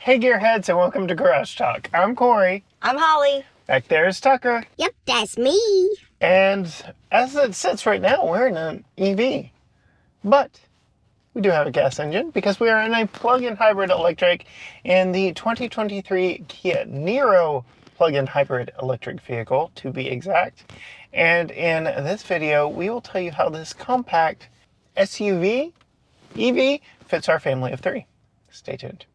Hey Gearheads, and welcome to Garage Talk. I'm Corey. I'm Holly. Back there is Tucker. Yep, that's me. And as it sits right now, we're in an EV. But we do have a gas engine because we are in a plug-in hybrid electric in the 2023 Kia Niro plug-in hybrid electric vehicle, to be exact. And in this video, we will tell you how this compact SUV EV fits our family of three. Stay tuned.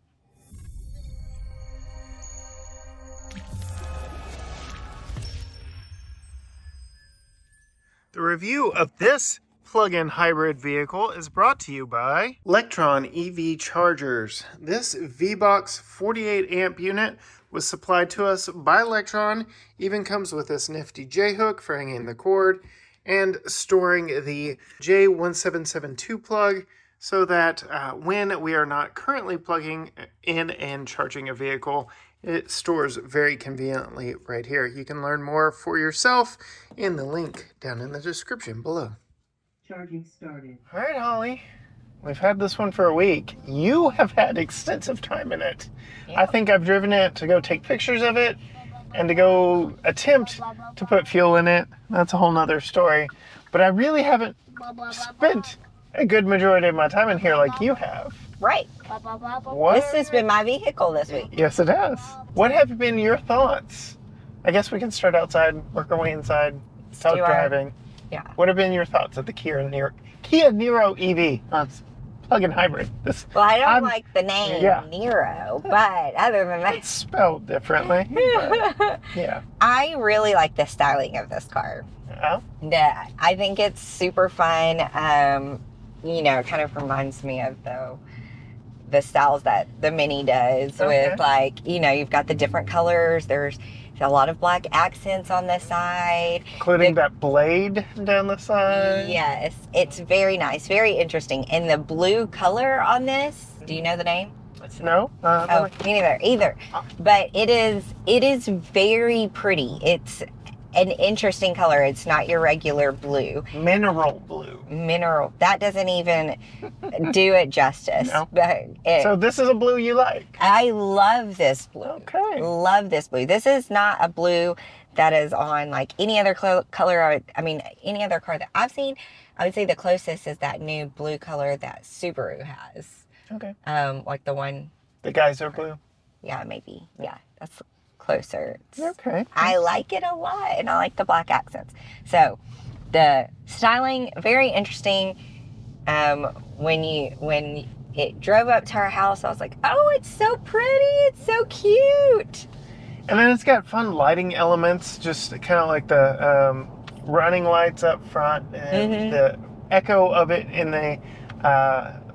The review of this plug-in hybrid vehicle is brought to you by Lectron EV Chargers. This VBox 48 amp unit was supplied to us by Lectron. Even comes with this nifty J-hook for hanging the cord and storing the J1772 plug so that when we are not currently plugging in and charging a vehicle, it stores very conveniently right here. You can learn more for yourself in the link down in the description below. Charging started. All right, Holly. We've had this one for a week. You have had extensive time in it. Yep. I think I've driven it to go take pictures of it and to go attempt to put fuel in it. That's a whole nother story. But I really haven't spent a good majority of my time in here like you have. Right. What? This has been my vehicle this week. Yes, it has. What have been your thoughts? I guess we can start outside, work our way inside, start driving. Yeah. What have been your thoughts of the Kia Niro EV? Plug-in hybrid. Well, I don't like the name Niro, but other than that, it's spelled differently. But, yeah. I really like the styling of this car. Oh? Yeah, I think it's super fun. You know, it kind of reminds me of the styles that the Mini does with, like, you know, you've got the different colors. There's a lot of black accents on the side. Including that blade down the side. Yes, it's very nice, very interesting. And the blue color on this, do you know the name? No. Oh, me neither. Either. But it is very pretty. It's an interesting color. It's not your regular blue. Mineral blue. Mineral. That doesn't even do it justice. No. But so this is a blue you like? I love this blue. Okay. Love this blue. This is not a blue that is on like any other color. I mean, any other car that I've seen. I would say the closest is that new blue color that Subaru has. Okay. Like the one. The geyser blue? Yeah, maybe. Yeah, that's closer. Okay. I like it a lot, and I like the black accents. So the styling, very interesting. When it drove up to our house, I was like, oh, it's so pretty, it's so cute. And then it's got fun lighting elements, just kind of like the running lights up front and the echo of it in the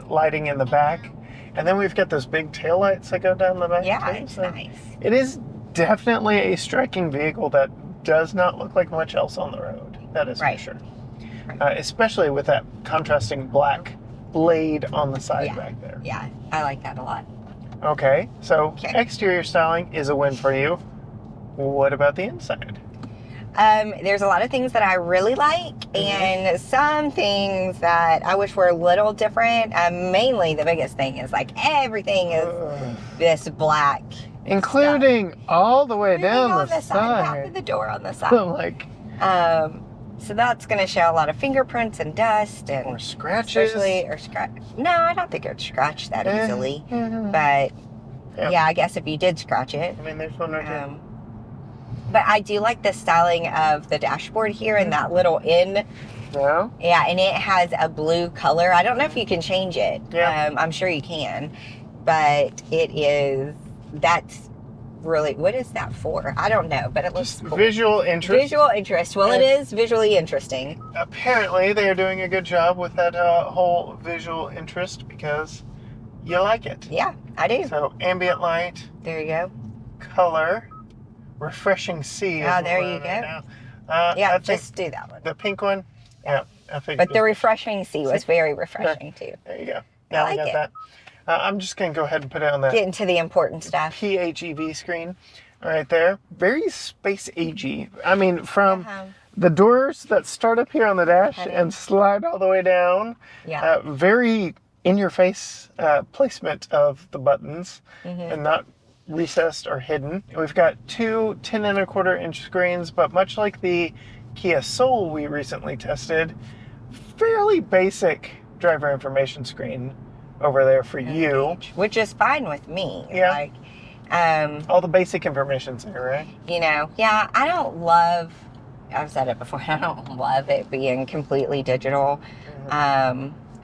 lighting in the back. And then we've got those big taillights that go down the back. Yeah, too. it's So nice. it is definitely a striking vehicle that does not look like much else on the road. That is for sure. Right. Especially with that contrasting black blade on the side back there. Yeah, I like that a lot. Okay, so exterior styling is a win for you. What about the inside? There's a lot of things that I really like, and some things that I wish were a little different. Mainly, the biggest thing is like everything is this black, including all the way down the side. Half of the door on the side. Like, so that's going to show a lot of fingerprints and dust and scratches. No, I don't think it would scratch that easily. But yeah, I guess if you did scratch it. I mean, there's one right here. But I do like the styling of the dashboard here and that little N. Yeah. Yeah, and it has a blue color. I don't know if you can change it. Yeah. I'm sure you can. But that's really, what is that for? I don't know, but it looks cool. Visual interest. Visual interest. Well, it is visually interesting. Apparently, they are doing a good job with that whole visual interest because you like it. Yeah, I do. So, ambient light. There you go. Color. Refreshing sea. Oh, there you go. Yeah, just do that one. The pink one? Yeah. I think. But the refreshing sea was very refreshing, too. There you go. Now I like we got it. that. I'm just going to go ahead and put it on the Getting to the important stuff. PHEV screen right there. Very space-agey. I mean, from the doors that start up here on the dash and slide all the way down. Yeah. Very in-your-face placement of the buttons and not recessed or hidden. We've got two 10 1/4 inch screens, but much like the Kia Soul we recently tested, fairly basic driver information screen over there for you. Which is fine with me. Yeah. Like, all the basic information's there, right? you know, yeah, I don't love, I've said it before, I don't love it being completely digital.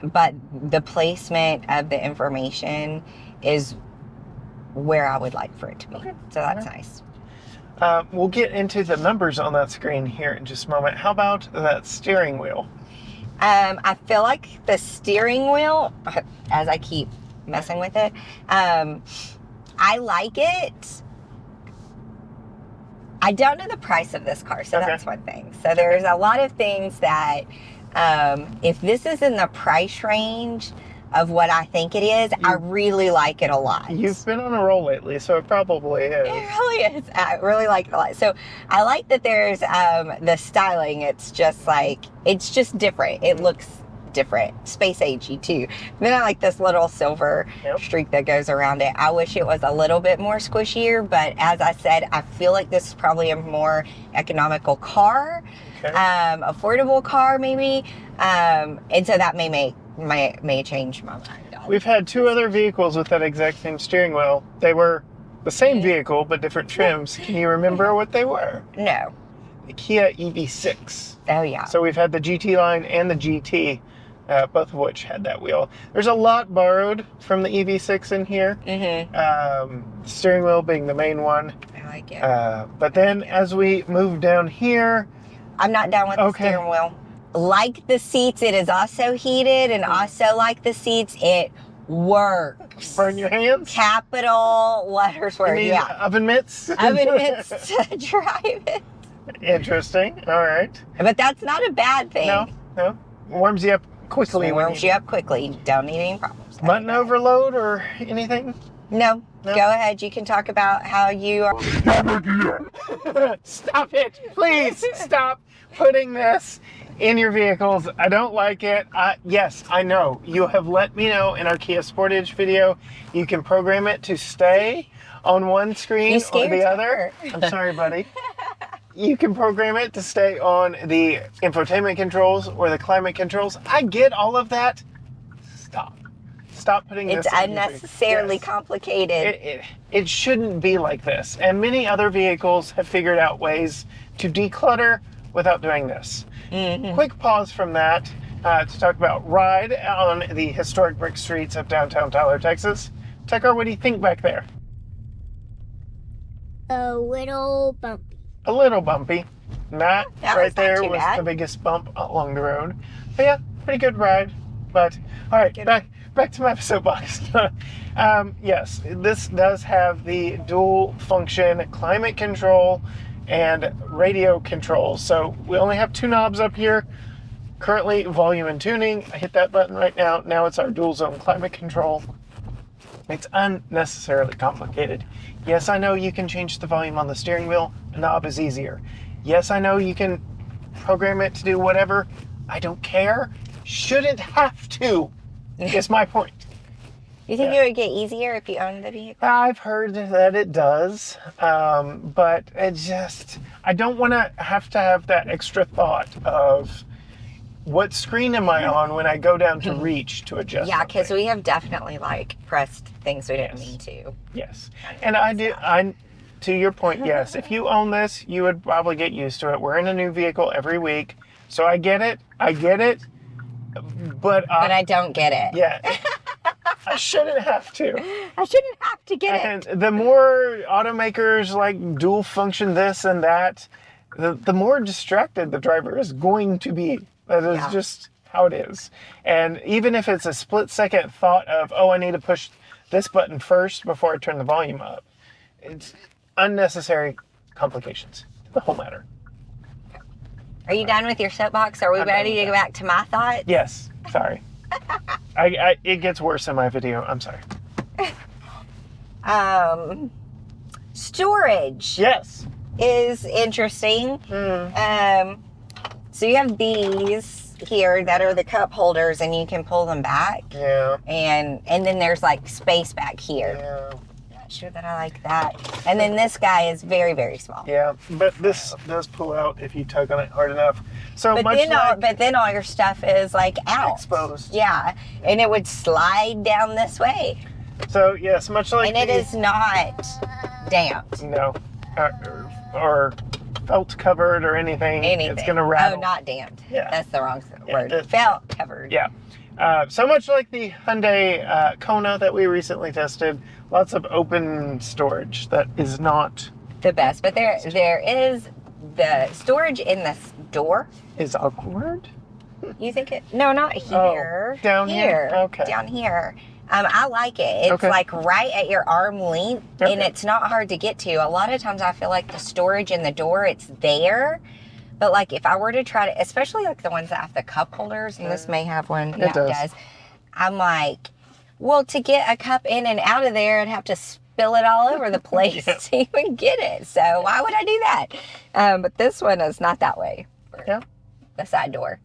But the placement of the information is where I would like for it to be. Okay. So that's nice. We'll get into the numbers on that screen here in just a moment. How about that steering wheel? I feel like the steering wheel, as I keep messing with it, I like it. I don't know the price of this car, so that's one thing. So there's a lot of things that, if this is in the price range of what I think it is, I really like it a lot. You've been on a roll lately, so it probably is. It really is. I really like it a lot. So I like that there's the styling. It's just like, it's just different. It looks different. Space agey too. Then I like this little silver streak that goes around it. I wish it was a little bit more squishier, but as I said, I feel like this is probably a more economical car, affordable car maybe, and so that may change my mind. We've had two other vehicles with that exact same steering wheel. They were the same vehicle, but different trims. Can you remember what they were? No. The Kia EV6. Oh, yeah. So we've had the GT line and the GT, both of which had that wheel. There's a lot borrowed from the EV6 in here. Steering wheel being the main one. I like it. But then as we move down here... I'm not done with the steering wheel. Like the seats, it is also heated, and also like the seats, it works. Burn your hands? Capital letters word, you mean oven mitts? Oven mitts to drive it. Interesting. All right. But that's not a bad thing. No. Warms you up quickly. Warms you up quickly. You don't need any problems. Button overload or anything? No. Go ahead. You can talk about how you are. Stop it. Please stop putting this in your vehicles. I don't like it. Yes, I know. You have let me know in our Kia Sportage video, you can program it to stay on one screen or the other. I'm sorry, buddy. You can program it to stay on the infotainment controls or the climate controls. I get all of that. Stop putting this. It's unnecessarily complicated. It shouldn't be like this. And many other vehicles have figured out ways to declutter without doing this. Quick pause from that to talk about ride on the historic brick streets of downtown Tyler, Texas. Tucker, what do you think back there? A little bumpy. A little bumpy. That right there was bad. the biggest bump along the road. But yeah, pretty good ride. But all right, back to my soapbox. Yes, this does have the dual function climate control and radio controls. So we only have two knobs up here. Currently volume and tuning. I hit that button right now. Now it's our dual zone climate control. It's unnecessarily complicated. Yes, I know you can change the volume on the steering wheel. A knob is easier. Yes, I know you can program it to do whatever. I don't care. Shouldn't have to. Is my point. You think it would get easier if you owned the vehicle? I've heard that it does, but it just, I don't want to have that extra thought of what screen am I on when I go down to reach to adjust. Yeah, because we have definitely pressed things we didn't mean to. Yes, and to your point, yes, if you own this, you would probably get used to it. We're in a new vehicle every week, so I get it, but I don't get it. Yeah. I shouldn't have to. I shouldn't have to get it. And the more automakers dual function this and that, the more distracted the driver is going to be. That is just how it is. And even if it's a split second thought of, oh, I need to push this button first before I turn the volume up, it's unnecessary complications to the whole matter. Are you done with your soapbox? Are we ready to go back to my thoughts? Yes. Sorry. It gets worse in my video. I'm sorry. Storage. Yes. Is interesting. So you have these here that are the cup holders, and you can pull them back. Yeah. And then there's like space back here. Yeah. Not sure that I like that. And then this guy is very, very small. Yeah, but this does pull out if you tug on it hard enough. So But much then all your stuff is like out. exposed. Yeah, and it would slide down this way. So yes, much like And it is not damp. no, or felt covered or anything. It's gonna rattle. Oh, not damped. Yeah. That's the wrong word. it- Felt covered. Yeah. So much like the Hyundai Kona that we recently tested, lots of open storage that is not The best. But there is the storage in this door. is awkward. You think it? No, not here. down here? Okay. Down here. I like it. It's Okay. like right at your arm length, Okay. and it's not hard to get to. A lot of times I feel like the storage in the door, it's there. But like if I were to try to, especially like the ones that have the cup holders, and this may have one. It Yeah, does. It does. I'm like, well, to get a cup in and out of there, I'd have to spill it all over the place to even get it. So why would I do that? But this one is not that way. Yeah. The side door.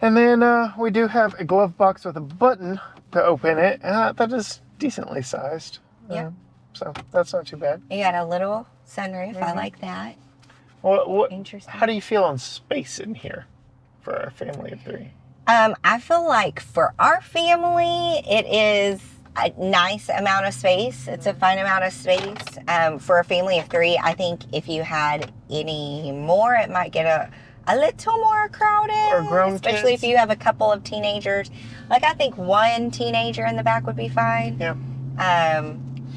And then we do have a glove box with a button to open it. That is decently sized. Yeah. So that's not too bad. You got a little sunroof. Mm-hmm. I like that. What? Interesting. How do you feel on space in here for our family of 3? I feel like for our family, it is a nice amount of space. It's a fun amount of space. For a family of 3, I think if you had any more, it might get a little more crowded. Or grown especially kids. if you have a couple of teenagers. Like I think one teenager in the back would be fine. Yeah.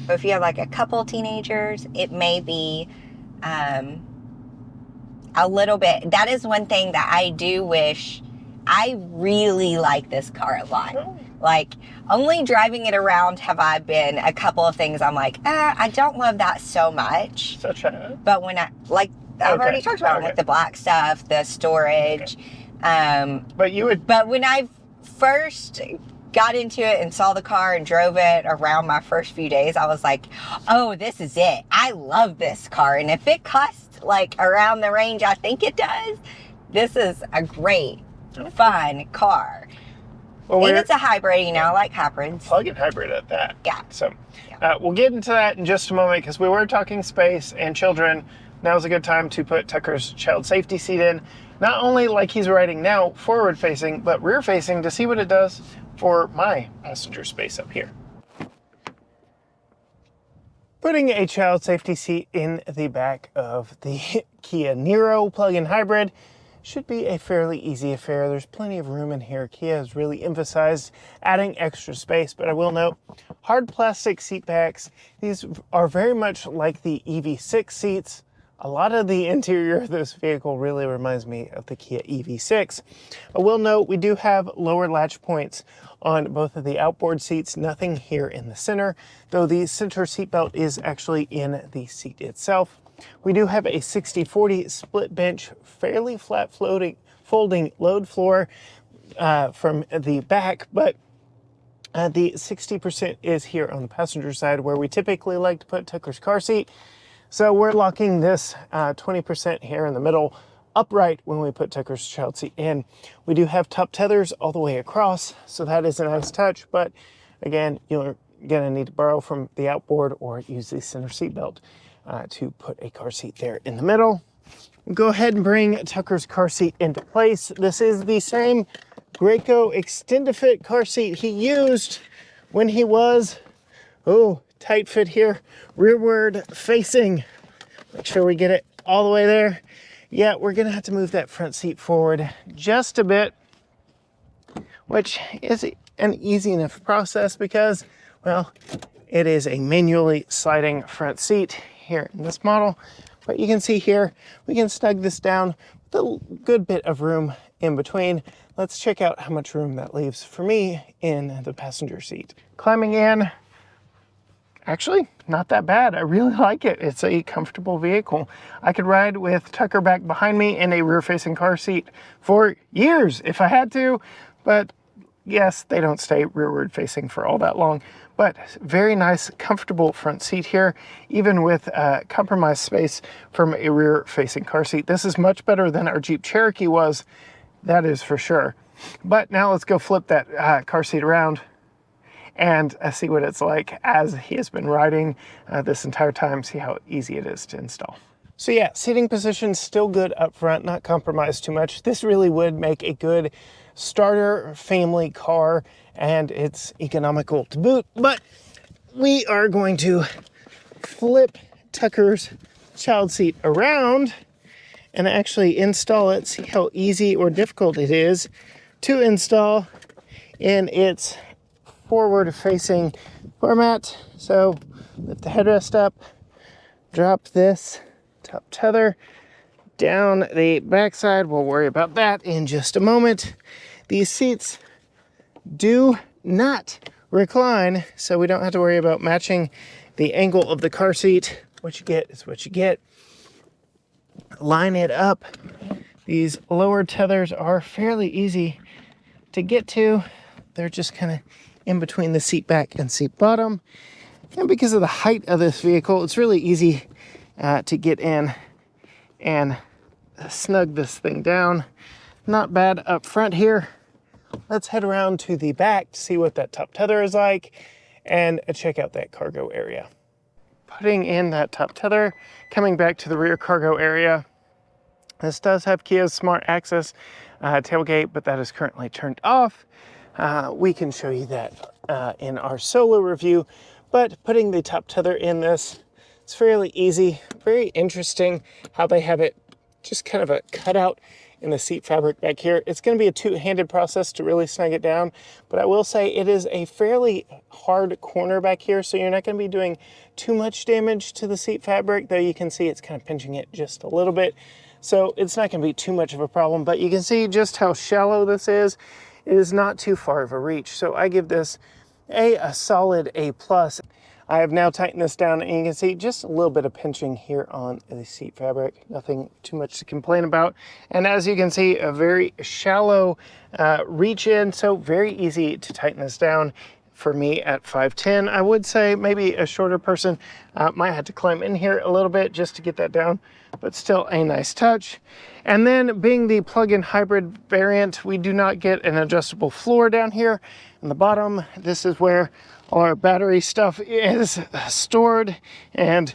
But if you have like a couple teenagers, it may be a little bit. That is one thing that I do wish. I really like this car a lot. Oh. Like, only driving it around have I been a couple of things I'm like, I don't love that so much. Such a. But when I've already talked about Okay. like the black stuff, the storage. But you would. But when I first got into it and saw the car and drove it around my first few days, I was like, oh, this is it. I love this car. And if it costs like around the range I think it does, this is a great, fun car. Well, And it's a hybrid, I like hybrids. plug-in hybrid at that. Yeah. So we'll get into that in just a moment because we were talking space and children. Now's a good time to put Tucker's child safety seat in. Not only like he's riding now, forward facing, but rear facing to see what it does for my passenger space up here. Putting a child safety seat in the back of the Kia Niro plug-in hybrid should be a fairly easy affair. There's plenty of room in here. Kia has really emphasized adding extra space, but I will note, hard plastic seat backs. These are very much like the EV6 seats. A lot of the interior of this vehicle really reminds me of the Kia EV6. I will note we do have lower latch points on both of the outboard seats, nothing here in the center, though the center seat belt is actually in the seat itself. We do have a 60/40 split bench, fairly flat folding load floor from the back, but the 60% is here on the passenger side where we typically like to put Tucker's car seat. So we're locking this 20% here in the middle upright when we put Tucker's child seat in. We do have top tethers all the way across, so that is a nice touch, but again, you're gonna need to borrow from the outboard or use the center seat belt to put a car seat there in the middle. We'll go ahead and bring Tucker's car seat into place. This is the same Graco Extend-A-Fit car seat he used when he was, tight fit here, rearward facing. Make sure we get it all the way there. Yeah, we're gonna have to move that front seat forward just a bit, which is an easy enough process because, well, it is a manually sliding front seat here in this model. But you can see here, we can snug this down with a good bit of room in between. Let's check out how much room that leaves for me in the passenger seat. Climbing in, actually, not that bad. I really like it. It's a comfortable vehicle. I could ride with Tucker back behind me in a rear-facing car seat for years if I had to, but yes, they don't stay rearward facing for all that long. But very nice, comfortable front seat here, even with compromised space from a rear-facing car seat. This is much better than our Jeep Cherokee was. That is for sure. But now let's go flip that car seat around and see what it's like as he has been riding this entire time, see how easy it is to install. So yeah, seating position still good up front, not compromised too much. This really would make a good starter family car, and it's economical to boot. But we are going to flip Tucker's child seat around and actually install it, see how easy or difficult it is to install in its forward-facing format. So lift the headrest up, drop this top tether down the backside. We'll worry about that in just a moment. These seats do not recline, so we don't have to worry about matching the angle of the car seat. What you get is what you get. Line it up. These lower tethers are fairly easy to get to. They're just kind of in between the seat back and seat bottom. And because of the height of this vehicle, it's really easy to get in and snug this thing down. Not bad up front here. Let's head around to the back to see what that top tether is like and check out that cargo area. Putting in that top tether, coming back to the rear cargo area. This does have Kia's smart access tailgate, but that is currently turned off. We can show you that in our solo review, but putting the top tether in this, it's fairly easy. Very interesting how they have it just kind of a cutout in the seat fabric back here. It's going to be a two-handed process to really snug it down, but I will say it is a fairly hard corner back here, so you're not going to be doing too much damage to the seat fabric, though you can see it's kind of pinching it just a little bit. So it's not going to be too much of a problem, but you can see just how shallow this is. It is not too far of a reach, so I give this a solid A+. I have now tightened this down, and you can see just a little bit of pinching here on the seat fabric. Nothing too much to complain about. And as you can see, a very shallow reach in, so very easy to tighten this down. For me at 5'10", I would say maybe a shorter person might have to climb in here a little bit just to get that down, but still a nice touch. And then being the plug-in hybrid variant, we do not get an adjustable floor down here in the bottom. This is where all our battery stuff is stored, and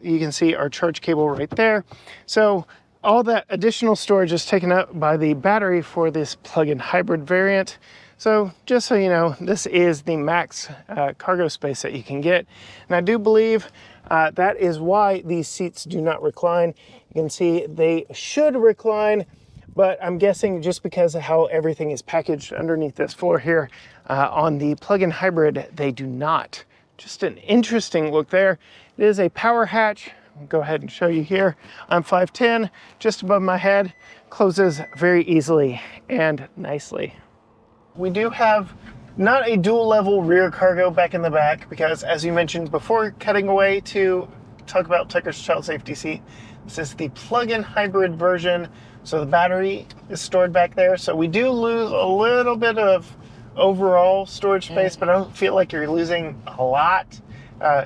you can see our charge cable right there. So all that additional storage is taken up by the battery for this plug-in hybrid variant. So just so you know, this is the max cargo space that you can get. And I do believe that is why these seats do not recline. You can see they should recline, but I'm guessing just because of how everything is packaged underneath this floor here, on the plug-in hybrid, they do not. Just an interesting look there. It is a power hatch. I'll go ahead and show you here. I'm 5'10", just above my head, closes very easily and nicely. We do have not a dual level rear cargo back in the back because, as you mentioned before, cutting away to talk about Tucker's child safety seat, this is the plug-in hybrid version. So the battery is stored back there. So we do lose a little bit of overall storage space, but I don't feel like you're losing a lot.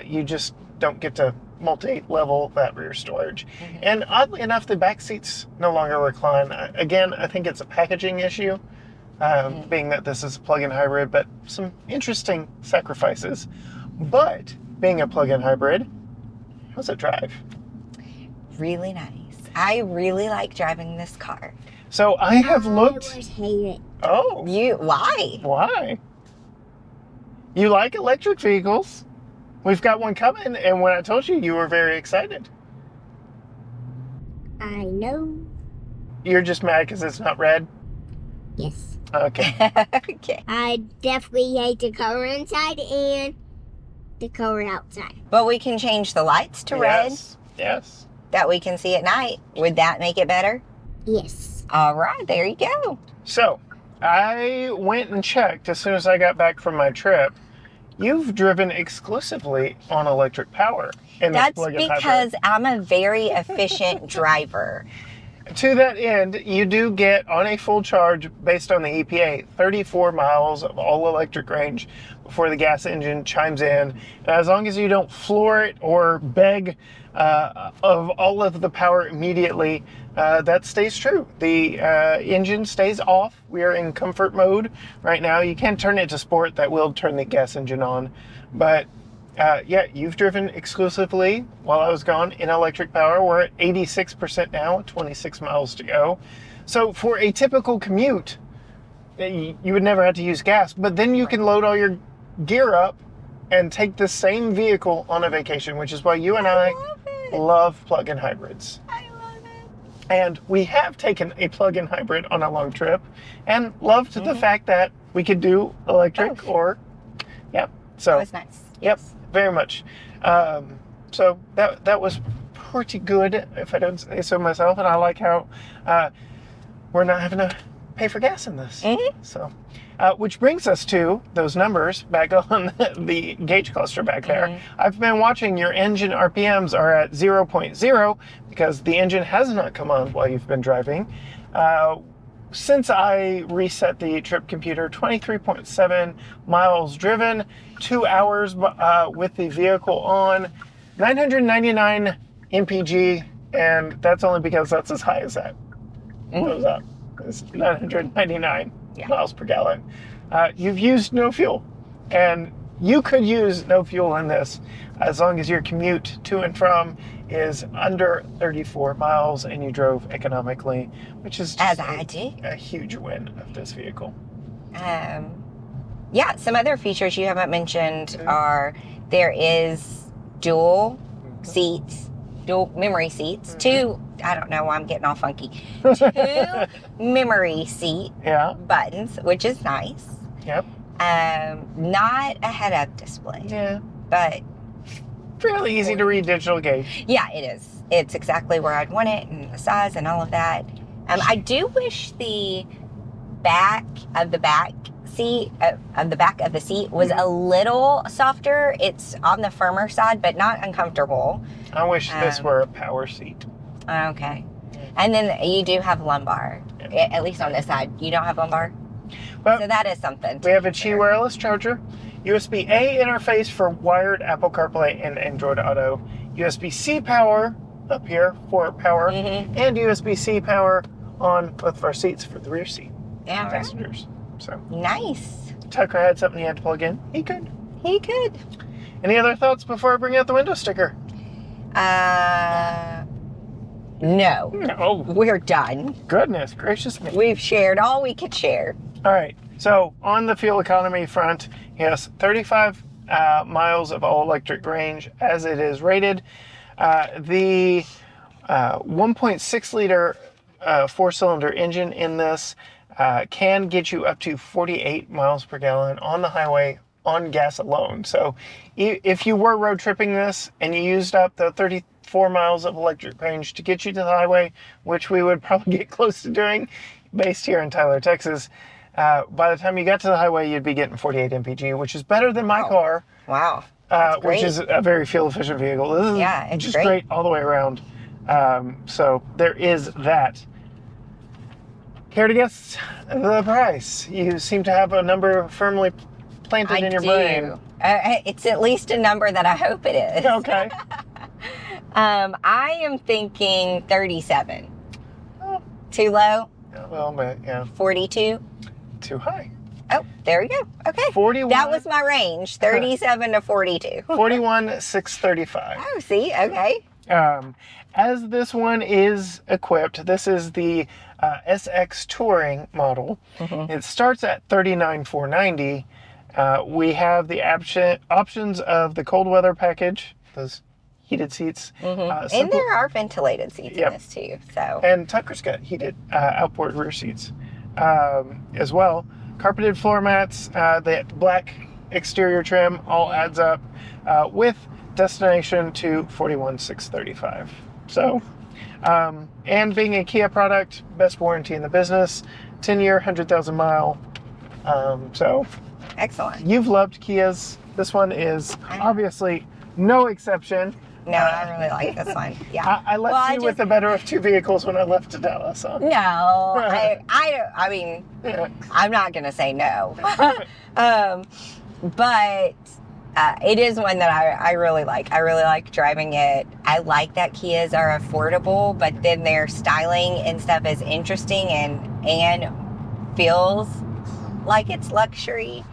You just don't get to multi-level that rear storage. And oddly enough, the back seats no longer recline. Again, I think it's a packaging issue. Being that this is a plug-in hybrid, but some interesting sacrifices. But being a plug-in hybrid, how's it drive? Really nice. I really like driving this car. So I have looked. I would hate it. Oh. Why? Why? You like electric vehicles. We've got one coming, and when I told you, you were very excited. I know. You're just mad because it's not red? Yes. Okay. Okay. I definitely hate the color inside and the color outside. But we can change the lights to red Yes. that we can see at night. Would that make it better? Yes. All right, there you go. So, I went and checked as soon as I got back from my trip. You've driven exclusively on electric power in this That's plug-in hybrid. because I'm a very efficient driver. To that end, you do get, on a full charge, based on the EPA, 34 miles of all-electric range for the gas engine chimes in. And as long as you don't floor it or beg of all of the power immediately, that stays true. The engine stays off. We are in comfort mode right now. You can turn it to sport. That will turn the gas engine on. But yeah, you've driven exclusively while I was gone in electric power. We're at 86% now, 26 miles to go. So for a typical commute, you would never have to use gas, but then you can load all your gear up and take the same vehicle on a vacation, which is why you and I love plug-in hybrids. I love it. And we have taken a plug-in hybrid on a long trip and loved the fact that we could do electric or, yeah. So That was nice. Yep, very much. So that was pretty good, if I don't say so myself, and I like how we're not having to pay for gas in this. So, which brings us to those numbers back on the gauge cluster back there. I've been watching your engine RPMs are at 0.0 because the engine has not come on while you've been driving. Since I reset the trip computer, 23.7 miles driven, 2 hours with the vehicle on, 999 mpg, and that's only because that's as high as that goes up. It's 999 miles per gallon. You've used no fuel, and you could use no fuel in this as long as your commute to and from is under 34 miles and you drove economically, which is just a huge win of this vehicle. Yeah, some other features you haven't mentioned are there is dual seats, dual memory seats, two, I don't know why I'm getting all funky, 2 memory seat buttons, which is nice. Yep. Not a head-up display. Yeah. But fairly easy to read digital gauge. Yeah, it is. It's exactly where I'd want it and the size and all of that. I do wish the back of the back seat, of the back of the seat was a little softer. It's on the firmer side, but not uncomfortable. I wish this were a power seat. Okay. And then you do have lumbar, at least on this side. You don't have lumbar? Well, so that is something. We have a Qi wireless charger, USB-A interface for wired Apple CarPlay and Android Auto, USB-C power up here for power, and USB-C power on both of our seats for the rear seat passengers. So nice. Tucker had something he had to plug in. He could. He could. Any other thoughts before I bring out the window sticker? No. No. We're done. Goodness gracious me. We've shared all we could share. All right. So on the fuel economy front, yes, 35 miles of all-electric range as it is rated. The 1.6 liter 4-cylinder engine in this can get you up to 48 miles per gallon on the highway on gas alone. So if you were road tripping this and you used up the 34 miles of electric range to get you to the highway, which we would probably get close to doing based here in Tyler, Texas, by the time you got to the highway, you'd be getting 48 mpg, which is better than my car. Wow. Which is a very fuel-efficient vehicle. This is it's just great all the way around. So there is that. Care to guess the price? You seem to have a number firmly planted in your brain. It's at least a number that I hope it is. Okay. I am thinking 37. Oh. Too low? A little bit, yeah. 42? Too high. Oh, there we go. Okay. 41. That was my range, 37 to 42. 41,635. Oh, see? Okay. As this one is equipped, this is the SX Touring model. It starts at $39,490. We have the options of the cold weather package, those heated seats. And there are ventilated seats in this too. So. And Tucker's got heated outboard rear seats as well. Carpeted floor mats, the black exterior trim all adds up with destination to $41,635. So, and being a Kia product, best warranty in the business, 10-year, 100,000 mile. So, excellent. You've loved Kias. This one is obviously no exception. No, I really like this one. Yeah. I left you with the better of two vehicles when I left to Dallas. Huh? No, I mean, I'm not going to say no. But it is one that I really like. I really like driving it. I like that Kias are affordable, but then their styling and stuff is interesting and feels like it's luxury.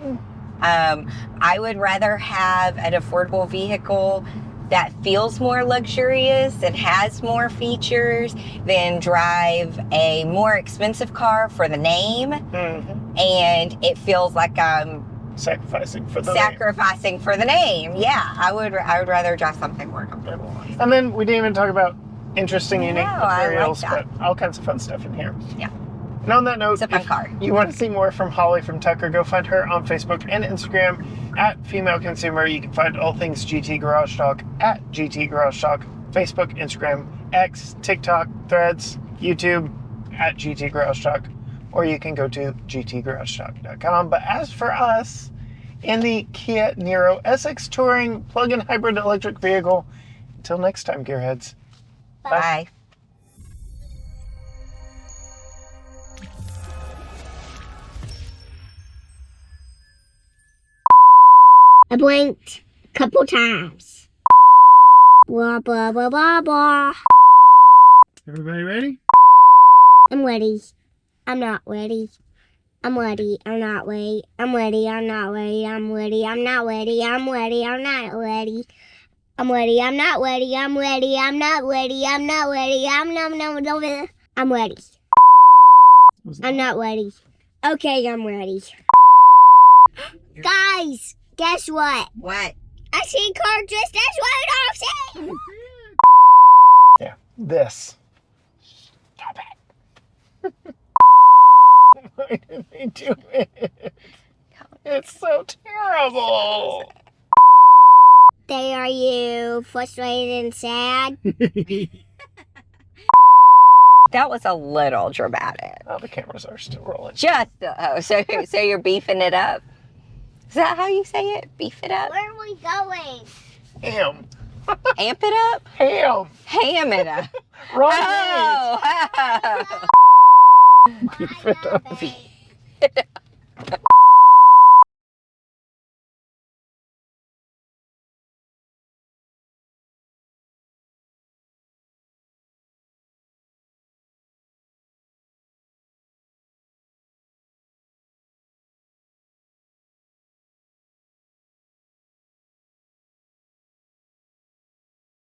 I would rather have an affordable vehicle that feels more luxurious and has more features than drive a more expensive car for the name. And it feels like I'm sacrificing for the name. Yeah, I would rather drive something more comfortable. And then we didn't even talk about interesting, unique materials, I like but all kinds of fun stuff in here. Yeah. And on that note, It's a fun car. You want to see more from Holly from Tucker, go find her on Facebook and Instagram at Female Consumer. You can find all things GT Garage Talk at GT Garage Talk, Facebook, Instagram, X, TikTok, Threads, YouTube at GT Garage Talk, or you can go to gtgaragetalk.com. But as for us, in the Kia Niro SX Touring plug-in hybrid electric vehicle, until next time, gearheads. Bye. I blinked a couple times. Blah, blah, blah, blah, blah. Everybody ready? I'm ready. I'm not ready. I'm ready. I'm not ready. I'm ready. I'm not ready. I'm ready. I'm not ready. I'm ready. I'm not ready. I'm ready. I'm not ready. I'm ready. I'm not ready. I'm not ready. I'm ready. I'm ready. I'm not ready. Okay, I'm ready. Guys, guess what? What? I see a car just as Rudolph. Yeah, this. Stop it. Why did they do it? It's so terrible. They are you frustrated and sad? That was a little dramatic. Oh, the cameras are still rolling. Just so you're beefing it up. Is that how you say it? Beef it up? Where are we going? Ham. Amp it up? Ham. Ham it up. Wrong Oh. Beef it up. I love it.